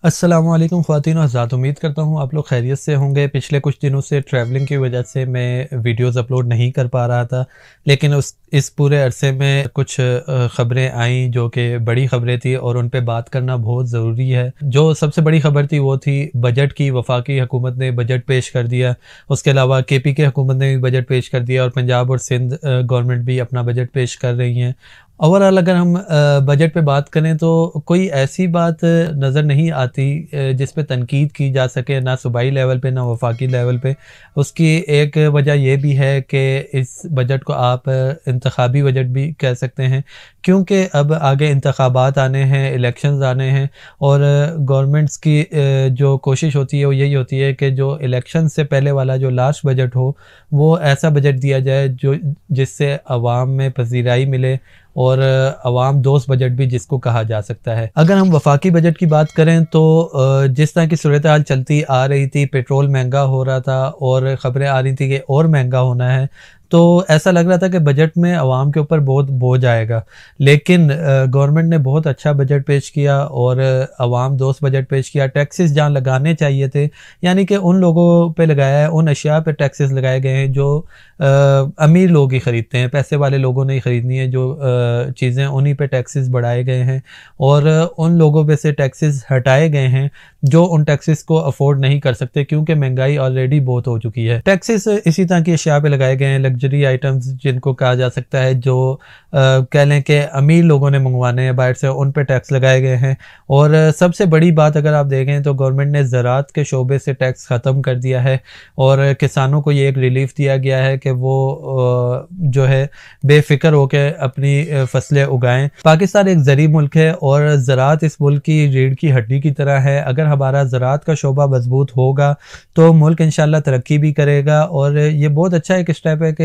अस्सलामुअलैकुम ख़वातीन और हज़रात, उम्मीद करता हूँ आप लोग खैरियत से होंगे। पिछले कुछ दिनों से ट्रैवलिंग की वजह से मैं वीडियोस अपलोड नहीं कर पा रहा था, लेकिन इस पूरे अरसे में कुछ ख़बरें आईं जो कि बड़ी ख़बरें थी और उन पे बात करना बहुत ज़रूरी है। जो सबसे बड़ी ख़बर थी वो थी बजट की। वफाकी हुकूमत ने बजट पेश कर दिया, उसके अलावा KP की हुकूमत ने भी बजट पेश कर दिया और पंजाब और सिंध गवर्नमेंट भी अपना बजट पेश कर रही हैं। ओवरऑल अगर हम बजट पे बात करें तो कोई ऐसी बात नज़र नहीं आती जिस पे तनकीद की जा सके, ना सूबाई लेवल पे ना वफाकी लेवल पे। उसकी एक वजह ये भी है कि इस बजट को आप इंतखाबी बजट भी कह सकते हैं, क्योंकि अब आगे इंतखाबात आने हैं, इलेक्शंस आने हैं और गवर्नमेंट्स की जो कोशिश होती है वो यही होती है कि जो इलेक्शन से पहले वाला जो लास्ट बजट हो वो ऐसा बजट दिया जाए जो जिससे अवाम में पजीराई मिले और अवाम दोस्त बजट भी जिसको कहा जा सकता है। अगर हम वफाकी बजट की बात करें तो जिस तरह की सूरत हाल चलती आ रही थी, पेट्रोल महंगा हो रहा था और ख़बरें आ रही थी कि और महंगा होना है, तो ऐसा लग रहा था कि बजट में अवाम के ऊपर बहुत बोझ आएगा। लेकिन गवर्नमेंट ने बहुत अच्छा बजट पेश किया और अवाम दोस्त बजट पेश किया। टैक्सेस जहाँ लगाने चाहिए थे, यानी कि उन लोगों पे लगाया है, उन अशिया पे टैक्सेस लगाए गए हैं जो अमीर लोग ही ख़रीदते हैं, पैसे वाले लोगों ने ही ख़रीदनी है। जो चीज़ें उन्हीं पे टैक्सेस बढ़ाए गए हैं और उन लोगों पे से टैक्सेस हटाए गए हैं जो उन टैक्सेस को अफोर्ड नहीं कर सकते, क्योंकि महंगाई ऑलरेडी बहुत हो चुकी है। टैक्सेस इसी तरह की अशिया पे लगाए गए हैं, लग्जरी आइटम्स जिनको कहा जा सकता है, जो कह लें कि अमीर लोगों ने मंगवाने हैं बाहर से, उन पे टैक्स लगाए गए हैं। और सबसे बड़ी बात अगर आप देखें तो गवर्नमेंट ने ज़राअत के शोबे से टैक्स ख़त्म कर दिया है और किसानों को ये एक रिलीफ दिया गया है कि वो जो है बेफिक्र होकर अपनी फसलें उगाएं। पाकिस्तान एक ज़री मुल्क है और ज़राअत इस मुल्क की रीढ़ की हड्डी की तरह है। अगर हमारा ज़राअत का शोबा मजबूत होगा तो मुल्क इंशाल्लाह तरक्की भी करेगा। और ये बहुत अच्छा एक स्टेप है कि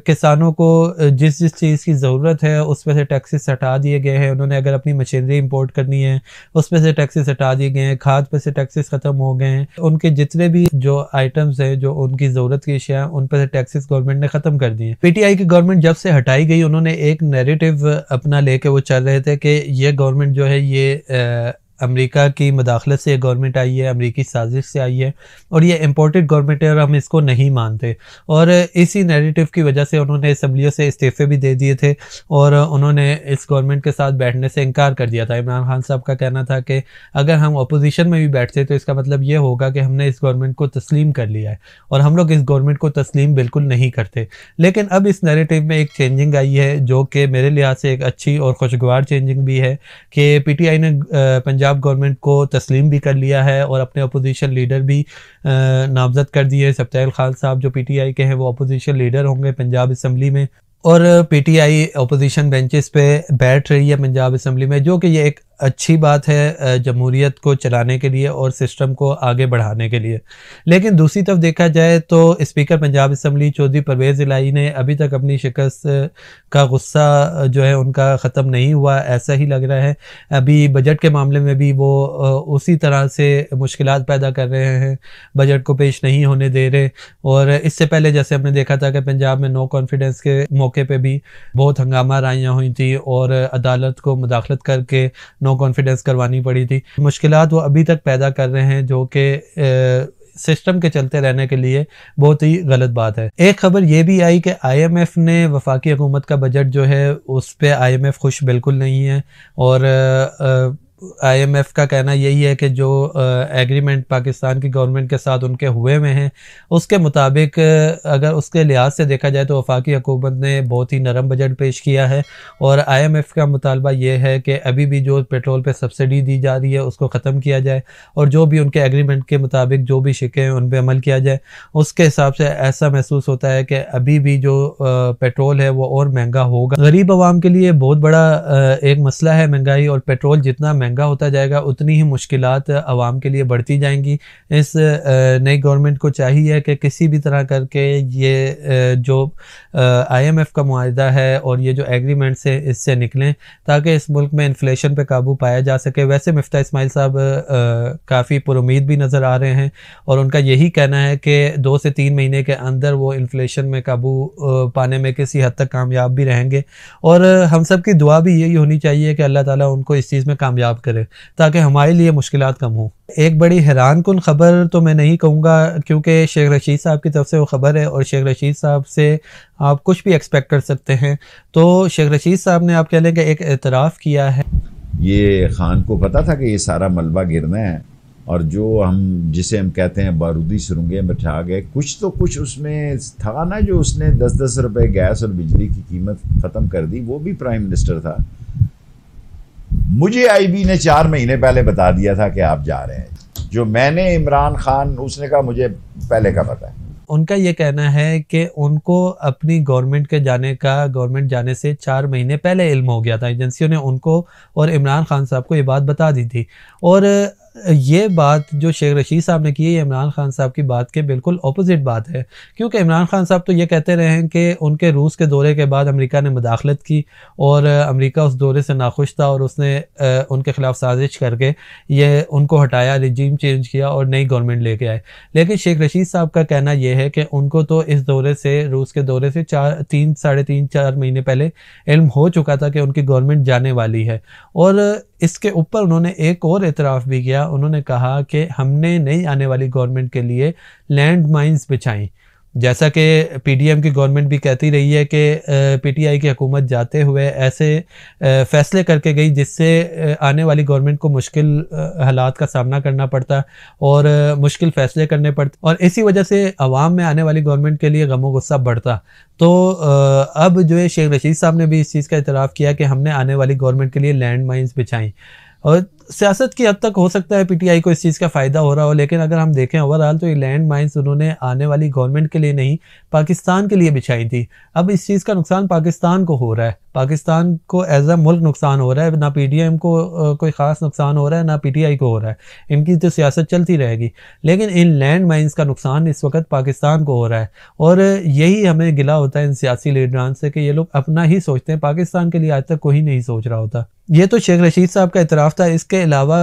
किसानों को जिस जिस चीज़ की ज़रूरत है उस पर से टैक्सेस हटा दिए गए हैं। उन्होंने अगर अपनी मशीनरी इंपोर्ट करनी है उस पर से टैक्सेस हटा दिए गए हैं, खाद पर से टैक्सेस ख़त्म हो गए हैं। उनके जितने भी जो आइटम्स हैं जो उनकी ज़रूरत की अशिया उन पर से टैक्सेस गवर्नमेंट ने ख़त्म कर दिए। PTI की गवर्नमेंट जब से हटाई गई, उन्होंने एक नैरेटिव अपना लेके वो चल रहे थे कि ये गवर्नमेंट जो है ये अमेरिका की मदाखलत से गवर्नमेंट आई है, अमेरिकी साजिश से आई है और ये इम्पोर्टेड गवर्नमेंट है और हम इसको नहीं मानते। और इसी नैरेटिव की वजह से उन्होंने असम्बलियों से इस्तीफ़े भी दे दिए थे और उन्होंने इस गवर्नमेंट के साथ बैठने से इनकार कर दिया था। इमरान खान साहब का कहना था कि अगर हम अपोजिशन में भी बैठते तो इसका मतलब ये होगा कि हमने इस गवर्नमेंट को तस्लीम कर लिया है, और हम लोग इस गवर्नमेंट को तस्लीम बिल्कुल नहीं करते। लेकिन अब इस नैरेटिव में एक चेंजिंग आई है जो कि मेरे लिहाज से एक अच्छी और खुशगवार चेंजिंग भी है कि PTI ने पंजाब गवर्नमेंट को तस्लीम भी कर लिया है और अपने अपोजिशन लीडर भी नामजद कर दिए। सब्ताइल खान साहब जो PTI के हैं वो अपोजिशन लीडर होंगे पंजाब असम्बली में, और PTI अपोजिशन बेंचेस पे बैठ रही है पंजाब असम्बली में, जो कि ये एक अच्छी बात है जमहूरियत को चलाने के लिए और सिस्टम को आगे बढ़ाने के लिए। लेकिन दूसरी तरफ देखा जाए तो स्पीकर पंजाब असम्बली चौधरी परवेज़ इलाही ने अभी तक अपनी शिकस्त का गुस्सा जो है उनका ख़त्म नहीं हुआ, ऐसा ही लग रहा है। अभी बजट के मामले में भी वो उसी तरह से मुश्किलात पैदा कर रहे हैं, बजट को पेश नहीं होने दे रहे। और इससे पहले जैसे हमने देखा था कि पंजाब में नो कॉन्फिडेंस के मौके पे भी बहुत हंगामा राइयाँ हुई थी और अदालत को मुदाखलत करके नो कॉन्फिडेंस करवानी पड़ी थी। मुश्किलात वो अभी तक पैदा कर रहे हैं जो कि सिस्टम के चलते रहने के लिए बहुत ही गलत बात है। एक खबर ये भी आई कि IMF ने वफाकी हुकूमत का बजट जो है उस पे IMF खुश बिल्कुल नहीं है और IMF का कहना यही है कि जो एग्रीमेंट पाकिस्तान की गवर्नमेंट के साथ उनके हुए में हैं उसके मुताबिक अगर उसके लिहाज से देखा जाए तो वफाकी हुकूमत ने बहुत ही नरम बजट पेश किया है। और IMF का मुतालबा ये है कि अभी भी जो पेट्रोल पे सब्सिडी दी जा रही है उसको ख़त्म किया जाए और जो भी उनके एग्रीमेंट के मुताबिक जो भी शिकें हैं उन पर अमल किया जाए। उसके हिसाब से ऐसा महसूस होता है कि अभी भी जो पेट्रोल है वो और महंगा होगा। गरीब आवाम के लिए बहुत बड़ा एक मसला है महंगाई, और पेट्रोल जितना महंगा होता जाएगा उतनी ही मुश्किलात आवाम के लिए बढ़ती जाएंगी। इस नई गवर्नमेंट को चाहिए कि किसी भी तरह करके ये जो IMF का मुआहिदा है और ये जो एग्रीमेंट्स है इससे निकलें ताकि इस मुल्क में इन्फ्लेशन पे काबू पाया जा सके। वैसे मिफ्ता इस्माइल साहब काफ़ी पुरुमीद भी नज़र आ रहे हैं और उनका यही कहना है कि 2 से 3 महीने के अंदर वो इन्फ्लेशन में काबू पाने में किसी हद तक कामयाब भी रहेंगे। और हम सब की दुआ भी यही होनी चाहिए कि अल्लाह ताला उनको इस चीज़ में कामयाब करें ताकि हमारे लिए मुश्किलात कम हो। एक बड़ी हैरान कुन ख़बर तो मैं नहीं कहूँगा क्योंकि शेख रशीद साहब की तरफ से वो ख़बर है और शेख रशीद साहब से आप कुछ भी एक्सपेक्ट कर सकते हैं। तो शेख रशीद साहब ने आप कह लें कि एक एतराफ़ किया है। ये खान को पता था कि ये सारा मलबा गिरना है और जो जिसे हम कहते हैं बारूदी सुरंगें बिठा गए, कुछ उसमें था ना, जो उसने 10-10 रुपए गैस और बिजली की कीमत ख़त्म कर दी, वो भी प्राइम मिनिस्टर था। मुझे आईबी ने 4 महीने पहले बता दिया था कि आप जा रहे हैं। जो मैंने इमरान खान, उसने कहा मुझे पहले का पता है। उनका ये कहना है कि उनको अपनी गवर्नमेंट जाने से 4 महीने पहले इल्म हो गया था। एजेंसियों ने उनको और इमरान खान साहब को ये बात बता दी थी। और ये बात जो शेख रशीद साहब ने की है, ये इमरान खान साहब की बात के बिल्कुल अपोजिट बात है। क्योंकि इमरान खान साहब तो ये कहते रहे हैं कि उनके रूस के दौरे के बाद अमेरिका ने मुदाखलत की और अमेरिका उस दौरे से नाखुश था और उसने उनके खिलाफ साजिश करके ये उनको हटाया, रिजीम चेंज किया और नई गवर्नमेंट लेके आए। लेकिन शेख रशीद साहब का कहना यह है कि उनको तो इस दौरे से, रूस के दौरे से 3-4 महीने पहले इल्म हो चुका था कि उनकी गवर्नमेंट जाने वाली है। और इसके ऊपर उन्होंने एक और एतराफ़ भी किया। उन्होंने कहा कि हमने नई आने वाली गवर्नमेंट के लिए लैंड माइंस बिछाई, जैसा कि पीडीएम की गवर्नमेंट भी कहती रही है कि पीटीआई की हुकूमत जाते हुए ऐसे फैसले करके गई जिससे आने वाली गवर्नमेंट को मुश्किल हालात का सामना करना पड़ता और मुश्किल फैसले करने पड़ते और इसी वजह से अवाम में आने वाली गवर्नमेंट के लिए गम गुस्सा बढ़ता। तो अब जो है शेख रशीद साहब ने भी इस चीज़ का इतराफ़ किया कि हमने आने वाली गवर्नमेंट के लिए लैंड माइंस बिछाई। और सियासत की हद तक हो सकता है पीटीआई को इस चीज़ का फ़ायदा हो रहा हो, लेकिन अगर हम देखें ओवरऑल तो ये लैंड माइंस उन्होंने आने वाली गवर्नमेंट के लिए नहीं, पाकिस्तान के लिए बिछाई थी। अब इस चीज़ का नुकसान पाकिस्तान को हो रहा है, पाकिस्तान को एज अ मुल्क नुकसान हो रहा है। ना पीडीएम को कोई ख़ास नुकसान हो रहा है, ना पीटीआई को हो रहा है। इनकी तो सियासत चलती रहेगी, लेकिन इन लैंड माइंस का नुकसान इस वक्त पाकिस्तान को हो रहा है। और यही हमें गिला होता है इन सियासी लीडरान से कि ये लोग अपना ही सोचते हैं, पाकिस्तान के लिए आज तक कोई नहीं सोच रहा होता। ये तो शेख रशीद साहब का इतराफ़ था। इसके अलावा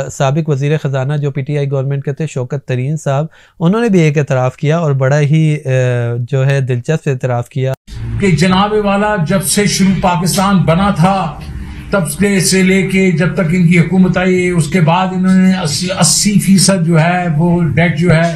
साबिक वज़ीर ख़जाना जो पीटीआई गवर्नमेंट के थे, शौकत तरीन साहब, उन्होंने भी एक इतराफ़ किया और बड़ा ही जो है दिलचस्प इतराफ़ किया कि जनाब वाला जब से शुरू पाकिस्तान बना था तब से लेके जब तक इनकी हुकूमत आई, उसके बाद इन्होंने 80% जो है वो डेट जो है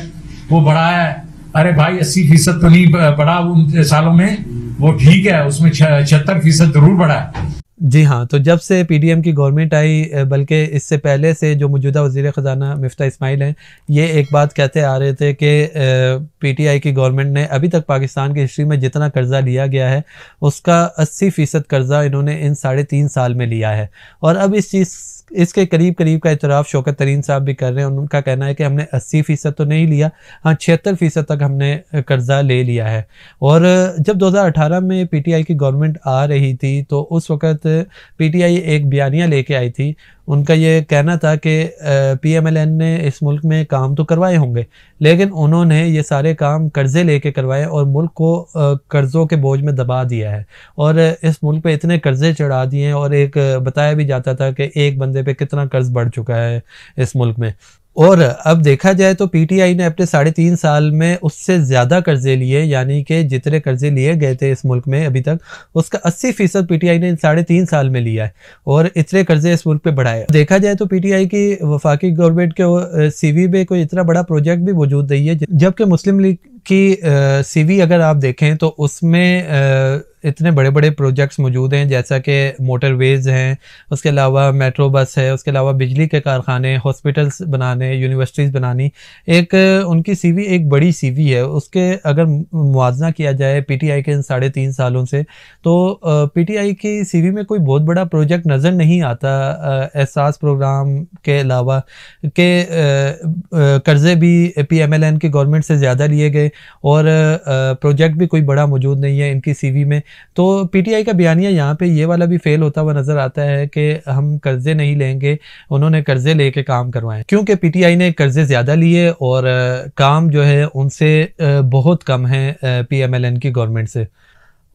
वो बढ़ाया है। अरे भाई 80% तो नहीं बढ़ा उन सालों में, वो ठीक है, उसमें 76% जरूर बढ़ा है। जी हाँ, तो जब से पीडीएम की गवर्नमेंट आई, बल्कि इससे पहले से जो मौजूदा वज़ीर ख़जाना मिफ्ता इस्माइल हैं, ये एक बात कहते आ रहे थे कि पीटीआई की गवर्नमेंट ने अभी तक पाकिस्तान की हिस्ट्री में जितना कर्जा लिया गया है उसका 80% कर्जा इन्होंने इन 3.5 साल में लिया है। और अब इसके करीब का इतराफ़ शौकत तरीन साहब भी कर रहे हैं। उनका कहना है कि हमने 80% तो नहीं लिया, हाँ 76% तक हमने कर्जा ले लिया है। और जब 2018 में पीटीआई की गवर्नमेंट आ रही थी तो उस वक़्त पीटीआई एक बयानिया लेके आई थी। उनका ये कहना था कि पीएमएलएन ने इस मुल्क में काम तो करवाए होंगे, लेकिन उन्होंने ये सारे काम कर्जे लेके करवाए और मुल्क को कर्ज़ों के बोझ में दबा दिया है और इस मुल्क पे इतने कर्जे चढ़ा दिए हैं। और एक बताया भी जाता था कि एक बंदे पे कितना कर्ज बढ़ चुका है इस मुल्क में। और अब देखा जाए तो पीटीआई ने अपने 3.5 साल में उससे ज़्यादा कर्जे लिए, यानी कि जितने कर्जे लिए गए थे इस मुल्क में अभी तक उसका 80% पीटीआई ने 3.5 साल में लिया है और इतने कर्जे इस मुल्क पे बढ़ाए। देखा जाए तो पीटीआई की वफाकी गवर्नमेंट के सीवी में कोई इतना बड़ा प्रोजेक्ट भी वजूद नहीं है, जबकि मुस्लिम लीग की सीवी अगर आप देखें तो उसमें इतने बड़े बड़े प्रोजेक्ट्स मौजूद हैं, जैसा कि मोटरवेज़ हैं, उसके अलावा मेट्रो बस है, उसके अलावा बिजली के कारखाने, हॉस्पिटल्स बनाने, यूनिवर्सिटीज़ बनानी। एक उनकी सीवी एक बड़ी सीवी है। उसके अगर मुआवजा किया जाए पीटीआई के इन 3.5 सालों से तो पीटीआई की सीवी में कोई बहुत बड़ा प्रोजेक्ट नज़र नहीं आता। एहसास प्रोग्राम के अलावा के कर्जे भी पीएमएलएन की गवर्नमेंट से ज़्यादा लिए गए और प्रोजेक्ट भी कोई बड़ा मौजूद नहीं है इनकी सीवी में। तो पीटीआई का बयानिया यहाँ पे ये वाला भी फेल होता हुआ नजर आता है कि हम कर्जे नहीं लेंगे, उन्होंने कर्जे लेके काम करवाए, क्योंकि पीटीआई ने कर्जे ज्यादा लिए और काम जो है उनसे बहुत कम है पीएमएलएन की गवर्नमेंट से।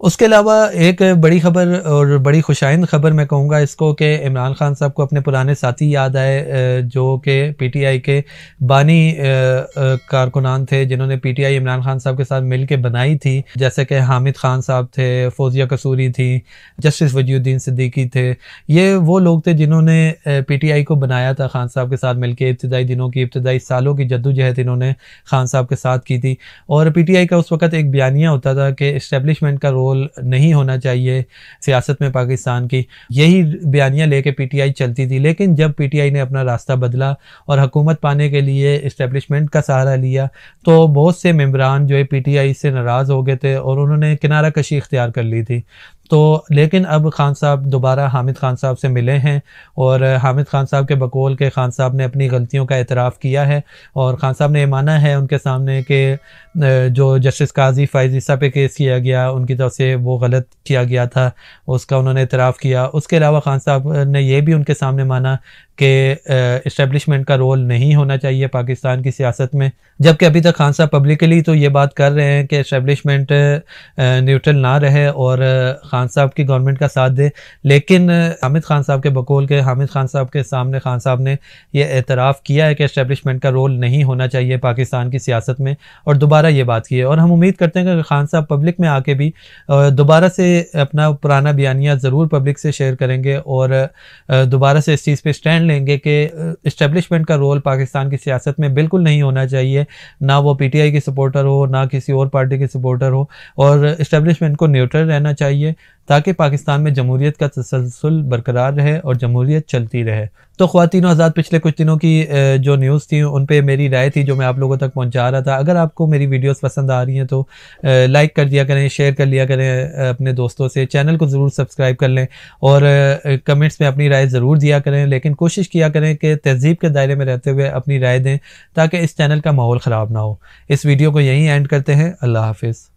उसके अलावा एक बड़ी खबर और बड़ी खुशाइंद खबर मैं कहूँगा इसको कि इमरान खान साहब को अपने पुराने साथी याद आए जो कि पीटीआई के बानी कारकुनान थे जिन्होंने पीटीआई इमरान खान साहब के साथ मिल के बनाई थी, जैसे कि हामिद खान साहब थे, फौजिया कसूरी थी, जस्टिस वजीउद्दीन सिद्दीकी थे। ये वो लोग थे जिन्होंने पीटीआई को बनाया था खान साहब के साथ मिलकर। इब्तदाई दिनों की, इब्तदाई सालों की जद्दोजहद इन्होंने खान साहब के साथ की थी। और पीटीआई का उस वक्त एक बयानिया होता था कि इस्टेब्लिशमेंट का रोल नहीं होना चाहिए सियासत में पाकिस्तान की, यही बयानियां लेके पीटीआई चलती थी। लेकिन जब पीटीआई ने अपना रास्ता बदला और हुकूमत पाने के लिए इस्टेब्लिशमेंट का सहारा लिया तो बहुत से मेंबरान जो है पीटीआई से नाराज़ हो गए थे और उन्होंने किनारा कशी इख्तियार कर ली थी। तो लेकिन अब खान साहब दोबारा हामिद खान साहब से मिले हैं और हामिद खान साहब के बकौल के खान साहब ने अपनी गलतियों का एतराफ़ किया है और खान साहब ने ये माना है उनके सामने कि जो जस्टिस काजी फ़ाइज़ ईसा पे केस किया गया उनकी तरफ से वो गलत किया गया था, उसका उन्होंने एतराफ़ किया। उसके अलावा खान साहब ने यह भी उनके सामने माना कि इस्टेब्लिशमेंट का रोल नहीं होना चाहिए पाकिस्तान की सियासत में, जबकि अभी तक खान साहब पब्लिकली तो ये बात कर रहे हैं कि इस्टेब्लिशमेंट न्यूट्रल ना रहे और खान साहब की गवर्नमेंट का साथ दे। लेकिन हामिद खान साहब के बकौल के हामिद खान साहब के सामने खान साहब ने यह एतराफ़ किया है कि इस्टेब्लिशमेंट का रोल नहीं होना चाहिए पाकिस्तान की सियासत में और दोबारा ये बात की है। और हम उम्मीद करते हैं कि खान साहब पब्लिक में आके भी दोबारा से अपना पुराना बयानिया ज़रूर पब्लिक से शेयर करेंगे और दोबारा से इस चीज़ पे स्टैंड लेंगे कि इस्टेब्लिशमेंट का रोल पाकिस्तान की सियासत में बिल्कुल नहीं होना चाहिए, ना वो पीटीआई की सपोर्टर हो ना किसी और पार्टी की सपोर्टर हो, और इस्टेब्लिशमेंट को न्यूट्रल रहना चाहिए ताकि पाकिस्तान में जमहूरियत का तसलसल बरकरार रहे और जमहूरियत चलती रहे। तो ख्वातीन आज़ाद, पिछले कुछ दिनों की जो न्यूज़ थी उन पे मेरी राय थी जो मैं आप लोगों तक पहुंचा रहा था। अगर आपको मेरी वीडियोस पसंद आ रही हैं तो लाइक कर दिया करें, शेयर कर लिया करें अपने दोस्तों से, चैनल को ज़रूर सब्सक्राइब कर लें और कमेंट्स में अपनी राय ज़रूर दिया करें। लेकिन कोशिश किया करें कि तहज़ीब के दायरे में रहते हुए अपनी राय दें ताकि इस चैनल का माहौल ख़राब ना हो। इस वीडियो को यहीं एंड करते हैं। अल्लाह हाफिज़।